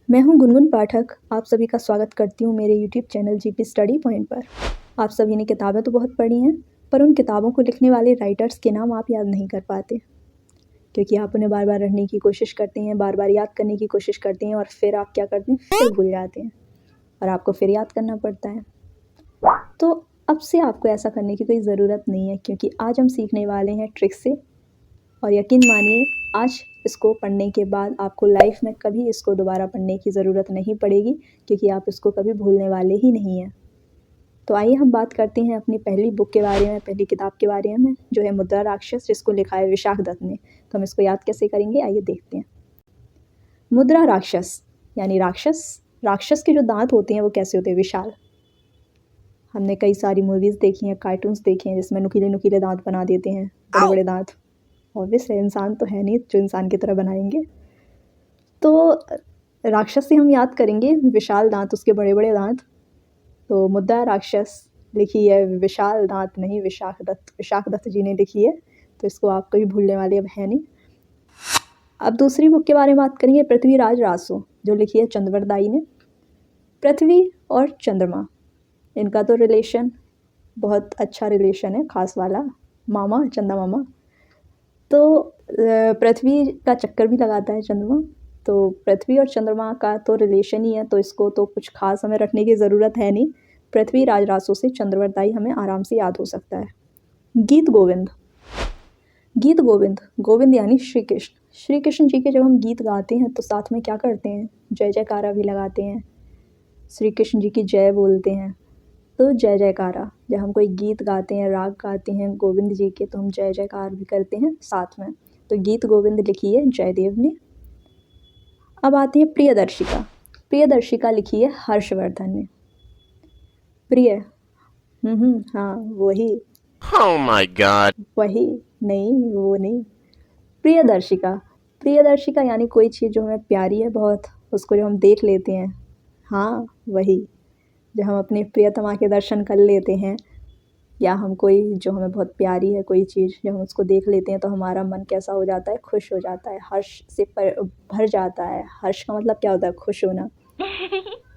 मैं हूं गुनगुन पाठक। आप सभी का स्वागत करती हूं मेरे YouTube channel GP study point पर। आप सभी ने किताबें तो बहुत पढ़ी हैं, पर उन किताबों को लिखने वाले राइटर्स के नाम आप याद नहीं कर पाते, क्योंकि आप उन्हें बार बार रटने की कोशिश करते हैं, बार बार याद करने की कोशिश करते हैं, और फिर आप क्या करते हैं, फिर भूल जाते हैं और आपको फिर याद करना पड़ता है। तो अब से आपको ऐसा करने की कोई ज़रूरत नहीं है, क्योंकि आज हम सीखने वाले हैं ट्रिक से। और यकीन मानिए, आज इसको पढ़ने के बाद आपको लाइफ में कभी इसको दोबारा पढ़ने की ज़रूरत नहीं पड़ेगी, क्योंकि आप इसको कभी भूलने वाले ही नहीं हैं। तो आइए हम बात करते हैं अपनी पहली बुक के बारे में, पहली किताब के बारे में, जो है मुद्रा राक्षस, जिसको लिखा है विशाख दत्त ने। तो हम इसको याद कैसे करेंगे, आइए देखते हैं। मुद्रा राक्षस यानी राक्षस। राक्षस के जो दांत होते हैं वो कैसे होते हैं, विशाल। हमने कई सारी मूवीज़ देखी हैं, कार्टून्स देखे हैं, जिसमें नुकीले नुकीले दांत बना देते हैं, बड़े बड़े दांत। ऑब्वियस है, इंसान तो है नहीं जो इंसान की तरह बनाएंगे। तो राक्षस से हम याद करेंगे विशाल दांत, उसके बड़े बड़े दांत। तो मुद्रा राक्षस लिखी है विशाल दांत नहीं, विशाख दत्त, विशाख दत्त जी ने लिखी है। तो इसको आप कभी भूलने वाले अब है नहीं। अब दूसरी बुक के बारे में बात करेंगे, पृथ्वीराज रासो, जो लिखी है चंद्रवरदाई ने। पृथ्वी और चंद्रमा, इनका तो रिलेशन बहुत अच्छा रिलेशन है, खास वाला, मामा, चंदा मामा। तो पृथ्वी का चक्कर भी लगाता है चंद्रमा, तो पृथ्वी और चंद्रमा का तो रिलेशन ही है, तो इसको तो कुछ खास हमें रखने की ज़रूरत है नहीं। पृथ्वी राजरासों से चंद्रवरदाई हमें आराम से याद हो सकता है। गीत गोविंद, गीत गोविंद, गोविंद यानी श्री कृष्ण। श्री कृष्ण जी के जब हम गीत गाते हैं तो साथ में क्या करते हैं, जय जयकारा भी लगाते हैं, श्री कृष्ण जी की जय बोलते हैं। तो जय जयकारा, जब हम कोई गीत गाते हैं, राग गाते हैं गोविंद जी के, तो हम जय जयकार भी करते हैं साथ में। तो गीत गोविंद लिखी है जयदेव ने। अब आते हैं प्रियदर्शिका। प्रियदर्शिका लिखी है हर्षवर्धन ने। प्रिय, हाँ वही। Oh my god. वही नहीं, वो नहीं। प्रियदर्शिका, प्रियदर्शिका यानी कोई चीज़ जो हमें प्यारी है बहुत, उसको जो हम देख लेते हैं, हाँ वही। जब हम अपने प्रियतमा के दर्शन कर लेते हैं, या हम कोई जो हमें बहुत प्यारी है कोई चीज़, जब हम उसको देख लेते हैं तो हमारा मन कैसा हो जाता है, खुश हो जाता है, हर्ष से भर जाता है। हर्ष का मतलब क्या होता है, खुश होना।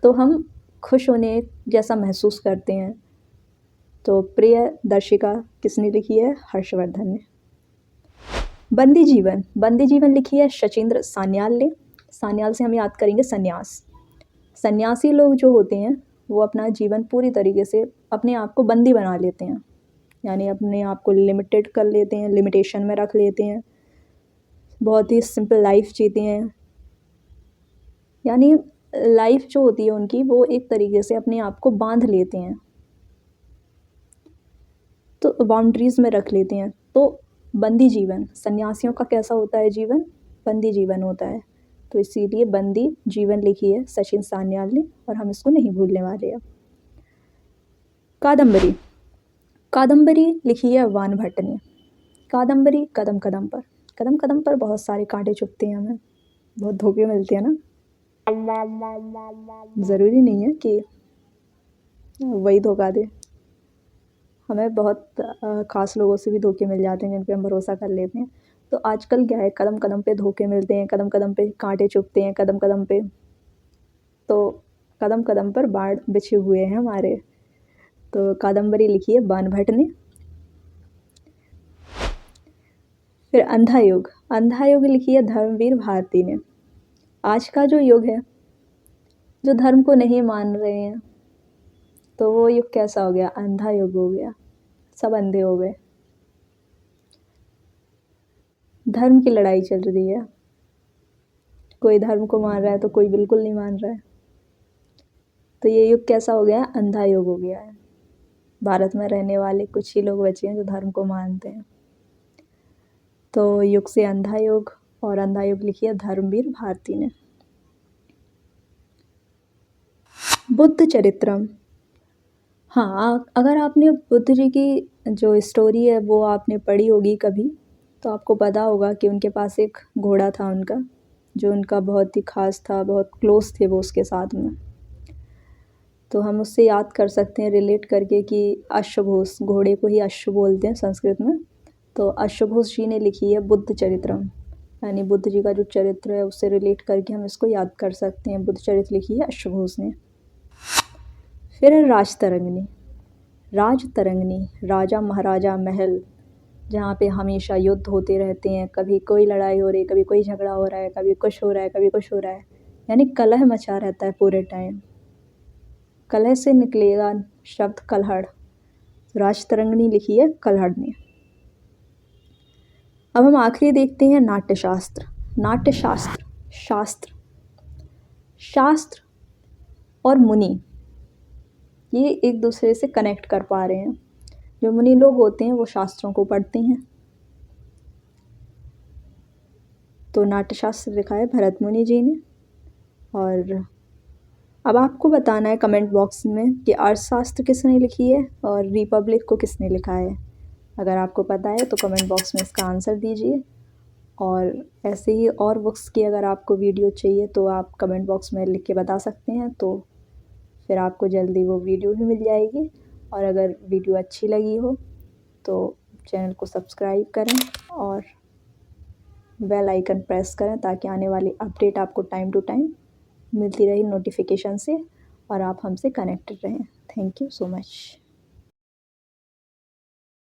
तो हम खुश होने जैसा महसूस करते हैं। तो प्रियदर्शिका किसने लिखी है, हर्षवर्धन ने। बंदी जीवन, बंदी जीवन लिखी है शचीन्द्र सान्याल ने। सान्याल से हम याद करेंगे सन्यास। सन्यासी लोग जो होते हैं वो अपना जीवन पूरी तरीके से अपने आप को बंदी बना लेते हैं, यानी अपने आप को लिमिटेड कर लेते हैं, लिमिटेशन में रख लेते हैं, बहुत ही सिंपल लाइफ जीते हैं। यानी लाइफ जो होती है उनकी, वो एक तरीके से अपने आप को बांध लेते हैं, तो बाउंड्रीज़ में रख लेते हैं। तो बंदी जीवन, सन्यासियों का कैसा होता है जीवन, बंदी जीवन होता है। तो इसीलिए बंदी जीवन लिखी है सचिन सान्याल ने, और हम इसको नहीं भूलने वाले अब। कादम्बरी, कादम्बरी लिखी है वान भट्ट ने। कादम्बरी, कदम कदम पर, कदम कदम पर बहुत सारे कांटे चुभते हैं हमें, बहुत धोखे मिलते हैं ना। ज़रूरी नहीं है कि वही धोखा दे, हमें बहुत ख़ास लोगों से भी धोखे मिल जाते हैं जिन पे हम भरोसा कर लेते हैं। तो आजकल क्या है, कदम कदम पे धोखे मिलते हैं, कदम कदम पे कांटे चुभते हैं, कदम कदम पे। तो कदम कदम पर बाढ़ बिछे हुए हैं हमारे। तो कादम्बरी लिखी है बाण भट्ट ने। फिर अंधा युग, अंधा युग लिखी है धर्मवीर भारती ने। आज का जो युग है, जो धर्म को नहीं मान रहे हैं, तो वो युग कैसा हो गया, अंधा युग हो गया, सब अंधे हो गए। धर्म की लड़ाई चल रही है, कोई धर्म को मान रहा है तो कोई बिल्कुल नहीं मान रहा है। तो ये युग कैसा हो गया, अंधा युग हो गया है। भारत में रहने वाले कुछ ही लोग बचे हैं जो धर्म को मानते हैं। तो युग से अंधा युग, और अंधा युग लिखी है धर्मवीर भारती ने। बुद्ध चरित्रम, हाँ अगर आपने बुद्ध जी की जो स्टोरी है वो आपने पढ़ी होगी कभी, तो आपको पता होगा कि उनके पास एक घोड़ा था उनका, जो उनका बहुत ही खास था, बहुत क्लोज थे वो उसके साथ में। तो हम उससे याद कर सकते हैं रिलेट करके कि अश्वघोष, घोड़े को ही अश्व बोलते हैं संस्कृत में। तो अश्वघोष जी ने लिखी है बुद्ध चरित्रम। यानी बुद्ध जी का जो चरित्र है उससे रिलेट करके हम इसको याद कर सकते हैं। बुद्ध चरित्र लिखी है अश्वघोष ने। फिर है राजतरंगिणी। राजतरंगिणी राजा महाराजा महल, जहाँ पे हमेशा युद्ध होते रहते हैं, कभी कोई लड़ाई हो रही है, कभी कोई झगड़ा हो रहा है, कभी कुछ हो रहा है, कभी कुछ हो रहा है, यानी कलह मचा रहता है पूरे टाइम। कलह से निकलेगा शब्द कल्हड़। राजतरंगिणी लिखी है कल्हड़ ने। अब हम आखिरी देखते हैं नाट्यशास्त्र। नाट्यशास्त्र शास्त्र, शास्त्र और मुनि ये एक दूसरे से कनेक्ट कर पा रहे हैं। जो मुनि लोग होते हैं वो शास्त्रों को पढ़ते हैं। तो नाट्यशास्त्र लिखा है भरत मुनि जी ने। और अब आपको बताना है कमेंट बॉक्स में कि अर्थशास्त्र किसने लिखी है और रिपब्लिक को किसने लिखा है। अगर आपको पता है तो कमेंट बॉक्स में इसका आंसर दीजिए। और ऐसे ही और बुक्स की अगर आपको वीडियो चाहिए तो आप कमेंट बॉक्स में लिख के बता सकते हैं, तो फिर आपको जल्दी वो वीडियो भी मिल जाएगी। और अगर वीडियो अच्छी लगी हो तो चैनल को सब्सक्राइब करें और बेल आइकन प्रेस करें ताकि आने वाली अपडेट आपको टाइम टू टाइम मिलती रहे नोटिफिकेशन से और आप हमसे कनेक्टेड रहें। Thank you so much.